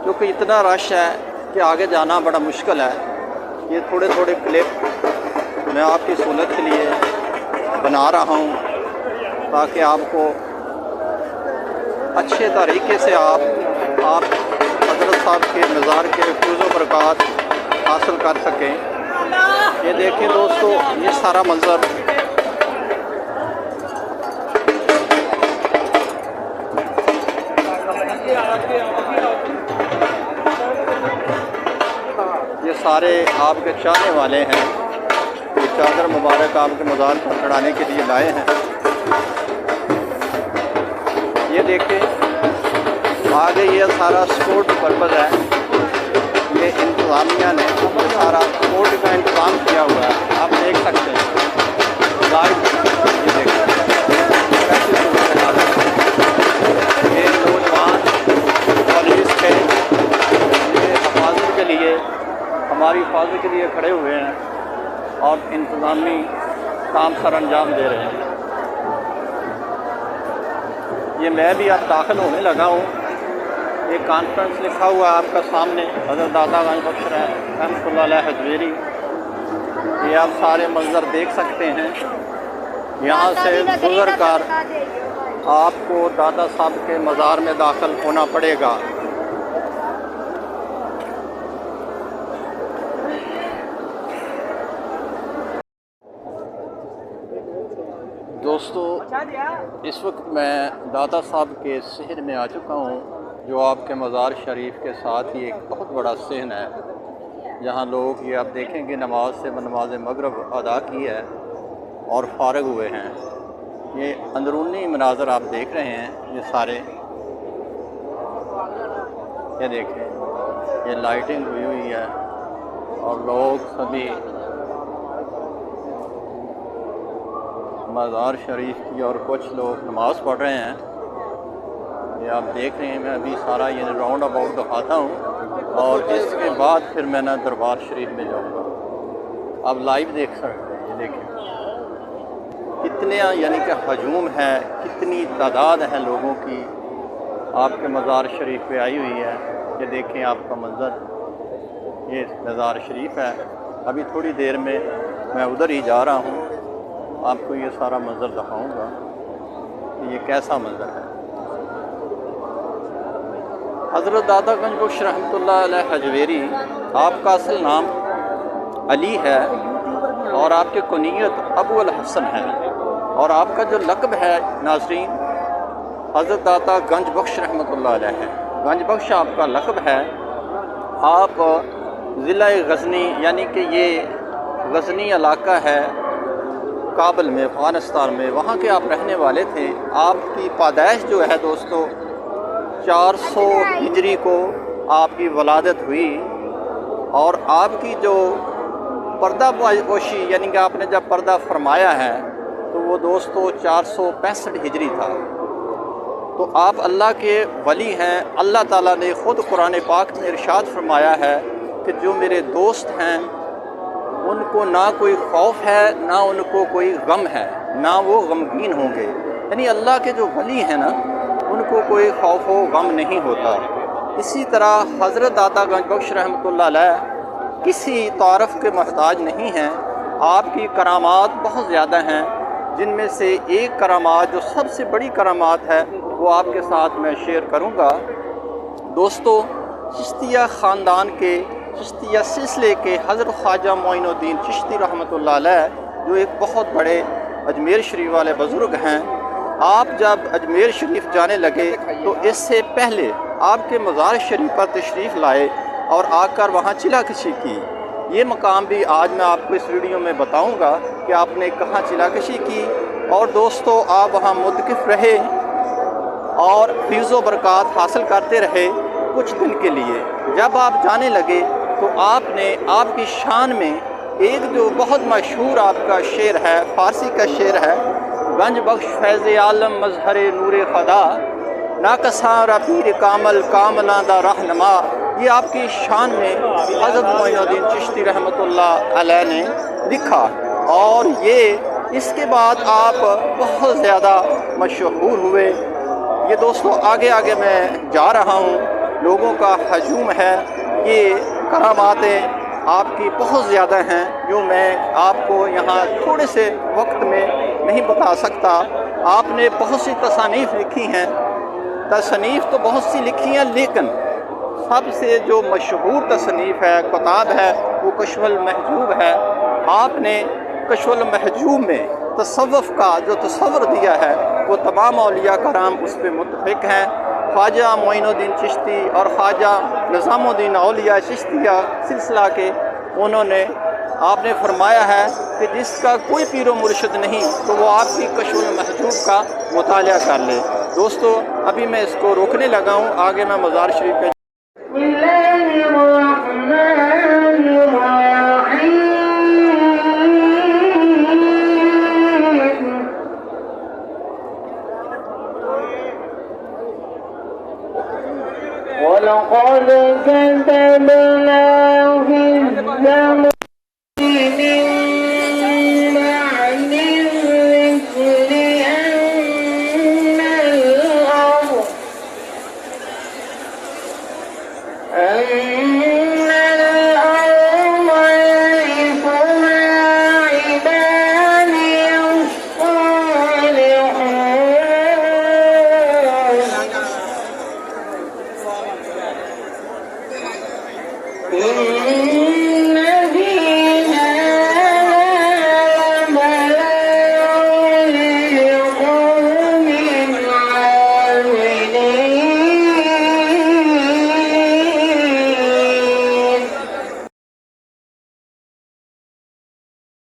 क्योंकि इतना रश है कि आगे जाना बड़ा मुश्किल है। ये थोड़े थोड़े क्लिप मैं आपकी सहूलत के लिए बना रहा हूँ ताकि आपको अच्छे तरीके से आप हज़रत साहब के मज़ार के फैज़ व बरक़ात हासिल कर सकें। ये देखें दोस्तों, ये सारा मंज़र ये सारे आपके चाहने वाले हैं, ये चादर मुबारक आपके मज़ार पर चढ़ाने के लिए लाए हैं। ये देखें आगे ये सारा स्पोर्ट पर्पज़ है, ये इंतज़ामिया ने सारा स्पोर्ट का इंतज़ाम किया हुआ है। आप देख सकते हैं लाइव, ये देखें कैसी सूरत हाल है। ये नौजवान पुलिस के ये हिफाजत के लिए, हमारी हिफाजत के लिए खड़े हुए हैं और इंतज़ामी काम सर अंजाम दे रहे हैं। ये मैं भी अब दाखिल होने लगा हूँ। एक कॉन्फ्रेंस लिखा हुआ है आपका सामने, हज़रत दाता गंज बख्श रहमतुल्लाह अलैह हजवेरी। ये आप सारे मंज़र देख सकते हैं। यहाँ से गुज़र कर आपको दादा साहब के मज़ार में दाखिल होना पड़ेगा। दोस्तों, इस वक्त मैं दाता साहब के सहन में आ चुका हूँ, जो आपके मज़ार शरीफ के साथ ही एक बहुत बड़ा सहन है, जहाँ लोग ये आप देखेंगे नमाज से नमाज मगरिब अदा की है और फारग हुए हैं। ये अंदरूनी मनाज़र आप देख रहे हैं, ये सारे ये देखें, ये लाइटिंग हुई हुई है और लोग सभी मज़ार शरीफ की और कुछ लोग नमाज़ पढ़ रहे हैं। ये आप देख रहे हैं। मैं अभी सारा ये राउंड अबाउट दिखाता हूँ और इसके बाद फिर मैं ना दरबार शरीफ में जाऊँगा। आप लाइव देख सकते हैं। ये देखें कितने यानी कि हजूम है, कितनी तादाद है लोगों की आपके मज़ार शरीफ पे आई हुई है। ये देखें आपका मंज़र, ये मज़ार शरीफ है। अभी थोड़ी देर में मैं उधर ही जा रहा हूँ, आपको ये सारा मंज़र दिखाऊंगा कि ये कैसा मंज़र है। हज़रत दाता गंज बख्श रहमतुल्लाह अलैह हजवेरी, आपका असल नाम अली है और आपके कुनियत अबू अल हसन है और आपका जो लक़ब है नाज़रीन हज़रत दाता गंज बख्श रहमतुल्लाह अलैह है। गंज बख्श आपका लक़ब है। आप ज़िला गज़नी यानी कि ये गज़नी इलाका है काबुल में, अफ़गानिस्तान में, वहाँ के आप रहने वाले थे। आपकी पैदाइश जो है दोस्तों 400 हिजरी को आपकी वलादत हुई और आपकी जो पर्दा पोशी यानी कि आपने जब पर्दा फरमाया है तो वो दोस्तों 465 हिजरी था। तो आप अल्लाह के वली हैं। अल्लाह ताला ने ख़ुद कुरान पाक में इरशाद फरमाया है कि जो मेरे दोस्त हैं उनको ना कोई खौफ है, ना उनको कोई गम है, ना वो गमगीन होंगे। यानी अल्लाह के जो वली हैं ना, उनको कोई खौफ व गम नहीं होता। इसी तरह हज़रत दाता गंज बख्श रहमतुल्लाह अलैह किसी तारफ़ के मोहताज नहीं हैं। आपकी करामात बहुत ज़्यादा हैं, जिनमें से एक करामात जो सबसे बड़ी करामात है वो आपके साथ मैं शेयर करूँगा। दोस्तों, चिश्तिया ख़ानदान के, चिश्तिया सिलसिले के हज़रत ख्वाजा मोइनुद्दीन चिश्ती रहमतुल्लाह अलैह, जो एक बहुत बड़े अजमेर शरीफ वाले बुज़ुर्ग हैं, आप जब अजमेर शरीफ जाने लगे तो इससे पहले आपके मज़ार शरीफ पर तशरीफ़ लाए और आकर वहाँ चिला कशी की। ये मकाम भी आज मैं आपको इस वीडियो में बताऊँगा कि आपने कहाँ चिला कशी की। और दोस्तों, आप वहाँ मुतकिफ़ रहे और फैज़ व बरक़ात हासिल करते रहे कुछ दिन के लिए। जब आप जाने लगे तो आपने आपकी शान में एक जो बहुत मशहूर आपका शेर है, फ़ारसी का शेर है, गंज बख्श फैज़ आलम मज़हर नूर खुदा नाकसा रफ़ीर कामल कामला दा रहनुमा, ये आपकी शान में हज़रत मोइनुद्दीन चिश्ती रहमतुल्लाह अलैह ने लिखा। और ये इसके बाद आप बहुत ज़्यादा मशहूर हुए। ये दोस्तों आगे आगे मैं जा रहा हूँ। لوگوں کا ہجوم ہے، یہ کراماتیں آپ کی بہت زیادہ ہیں جو میں آپ کو یہاں تھوڑے سے وقت میں نہیں بتا سکتا۔ آپ نے بہت سی تصانیف لکھی ہیں، تصنیف تو بہت سی لکھی ہیں، لیکن سب سے جو مشہور تصنیف ہے، کتاب ہے، وہ کشف المحجوب ہے۔ آپ نے کشف المحجوب میں تصوف کا جو تصور دیا ہے وہ تمام اولیاء کرام اس پہ متفق ہیں۔ خواجہ معین الدین چشتی اور خواجہ نظام الدین اولیاء چشتیہ سلسلہ کے انہوں نے آپ نے فرمایا ہے کہ جس کا کوئی پیر و مرشد نہیں تو وہ آپ کی کشف المحجوب کا مطالعہ کر لے۔ دوستو ابھی میں اس کو روکنے لگا ہوں، آگے میں مزار شریف پہ وَلَقَدْ كَتَبْنَا فِي الزَّبُورِ مِن بَعْدِ الذِّكْرِ أَنَّ الْأَرْضَ يَرِثُهَا عِبَادِيَ الصَّالِحُونَ